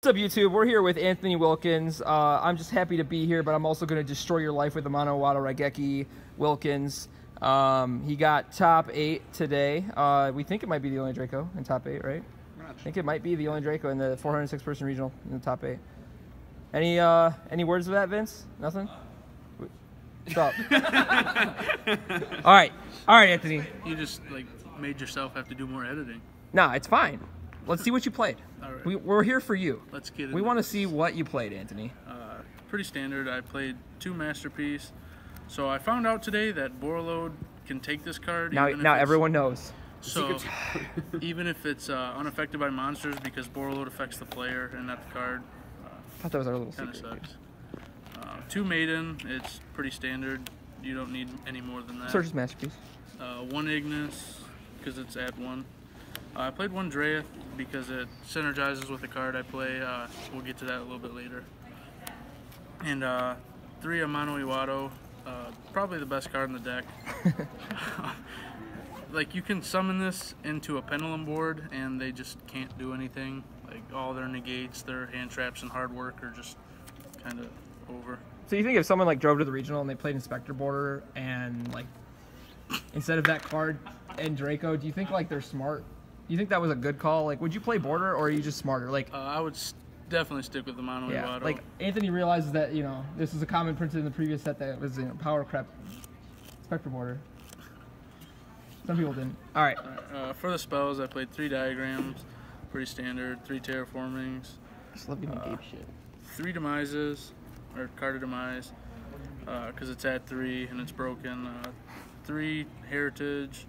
What's up, YouTube? We're here with Anthony Wilkins. I'm just happy to be here, but I'm also going to destroy your life with the Mono Wado Raigeki Wilkins. He got top 8 today. We think it might be the only Draco in top 8, right? I think it might be the only Draco in the 406-person regional in the top 8. Any words of that, Vince? Nothing? Stop. All right, Anthony. You just made yourself have to do more editing. Nah, it's fine. Let's see what you played. All right. We're here for you. Let's get it. We want to see what you played, Anthony. Pretty standard. I played 2 Masterpiece. So I found out today that Borreload can take this card. Now everyone knows. So even if it's unaffected by monsters, because Borreload affects the player and not the card. I thought that was our little secret. Sucks. 2 Maiden. It's pretty standard. You don't need any more than that. Search's Masterpiece. 1 Ignis, because it's at 1. I played 1 Dreyeth because it synergizes with the card I play. We'll get to that a little bit later. And 3 Amano Iwado, probably the best card in the deck. You can summon this into a Pendulum board and they just can't do anything. All their negates, their hand traps, and hard work are just kind of over. So you think if someone drove to the regional and they played Inspector Border and instead of that card and Draco, do you think they're smart? Do you think that was a good call? Would you play Border, or are you just smarter? I would definitely stick with the Mono Iwado. Anthony realizes that, this is a common principle in the previous set that was, power crap Spectre Border. Some people didn't. All right. For the spells, I played 3 Diagrams, pretty standard, 3 Terraformings. Just love getting game shit. 3 Demises, or Card of Demise, because it's at 3 and it's broken. 3 Heritage,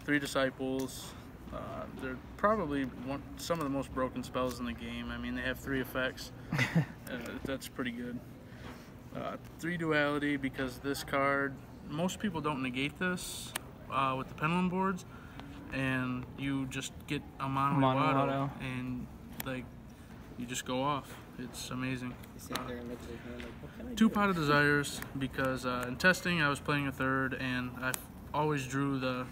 3 Disciples. They're probably some of the most broken spells in the game. I mean, they have 3 effects. That's pretty good. 3 Duality, because this card, most people don't negate this with the Pendulum boards, and you just get a Mono Iwado, and you just go off. It's amazing. 2 Pot of Desires, because in testing I was playing a 3rd, and I always drew the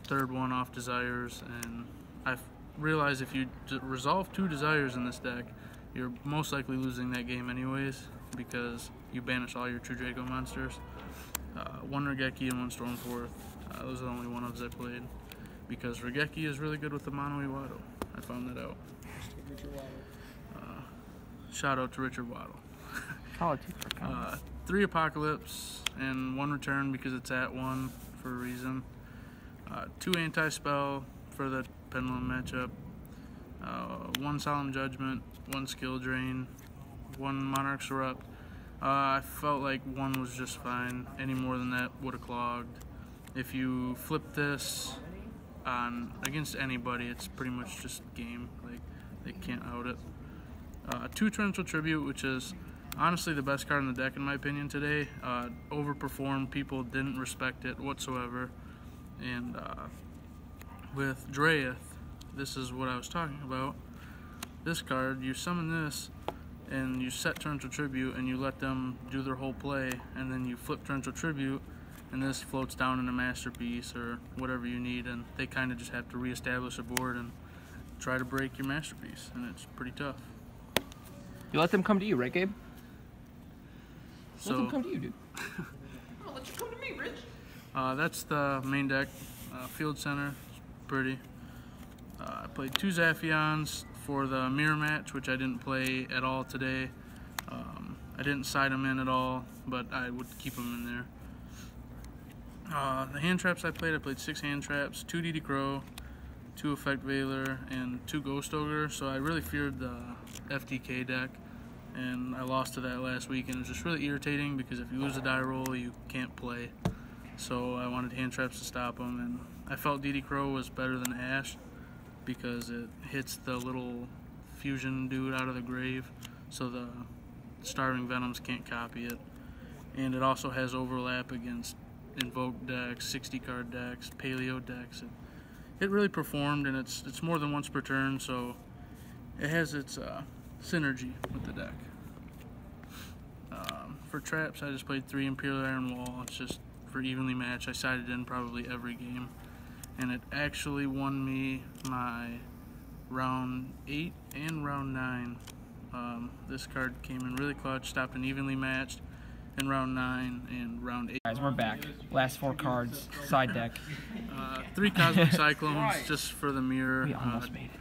3rd one off Desires, and I've realized if you resolve 2 Desires in this deck, you're most likely losing that game anyways, because you banish all your true Draco monsters. 1 Raigeki and 1 Stormforth. Those are the only one-ofs I played, because Raigeki is really good with the Mono Iwado. I found that out. Shout out to Richard Waddle. 3 Apocalypse and 1 Return, because it's at 1 for a reason. 2 Anti-Spell for the Pendulum matchup. 1 Solemn Judgment, 1 Skill Drain, 1 Monarch's Erupt. I felt like 1 was just fine. Any more than that would have clogged. If you flip this on against anybody, it's pretty much just game. They can't out it. 2 Torrential Tribute, which is honestly the best card in the deck in my opinion today. Overperformed. People didn't respect it whatsoever. And with Dreyeth, this is what I was talking about. This card, you summon this and you set Torrential Tribute and you let them do their whole play, and then you flip Torrential Tribute and this floats down in a Masterpiece or whatever you need, and they kind of just have to reestablish a board and try to break your Masterpiece, and it's pretty tough. You let them come to you, right, Gabe? So, let them come to you, dude. I'll let you come to me, Rich. That's the main deck. Field Center, it's pretty. I played 2 Zaphions for the mirror match, which I didn't play at all today. I didn't side them in at all, but I would keep them in there. The hand traps I played 6 hand traps, 2 DD Crow, 2 Effect Veiler, and 2 Ghost Ogre, so I really feared the FTK deck, and I lost to that last week, and it was just really irritating because if you lose a die roll, you can't play. So I wanted hand traps to stop them, and I felt DD Crow was better than Ash because it hits the little fusion dude out of the grave, so the Starving Venoms can't copy it. And it also has overlap against Invoke decks, 60 card decks, Paleo decks. It really performed, and it's more than once per turn, so it has its synergy with the deck. For traps, I just played 3 Imperial Iron Wall. It's just for evenly matched. I sided in probably every game, and it actually won me my round 8 and round 9 This card came in really clutch, stopped an evenly matched in round 9 and round 8. Guys, we're back. Last 4 cards, side deck. 3 Cosmic Cyclones just for the mirror. We almost made it.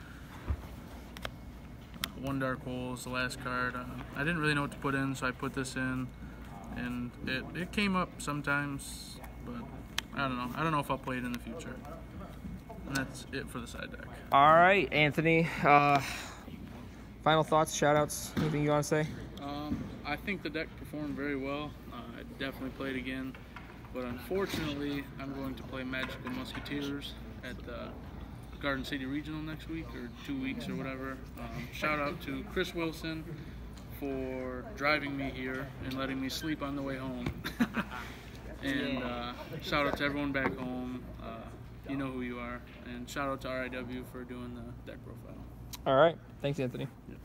1 Dark Hole is the last card. I didn't really know what to put in, so I put this in, and it came up sometimes, but I don't know. I don't know if I'll play it in the future. And that's it for the side deck. All right, Anthony. Final thoughts, shout-outs, anything you want to say? I think the deck performed very well. I'd definitely play it again, but unfortunately, I'm going to play Magical Musketeers at the Garden City Regional next week, or 2 weeks, or whatever. Shout out to Chris Wilson for driving me here and letting me sleep on the way home. And shout out to everyone back home. You know who you are. And shout out to RIW for doing the deck profile. All right. Thanks, Anthony. Yep.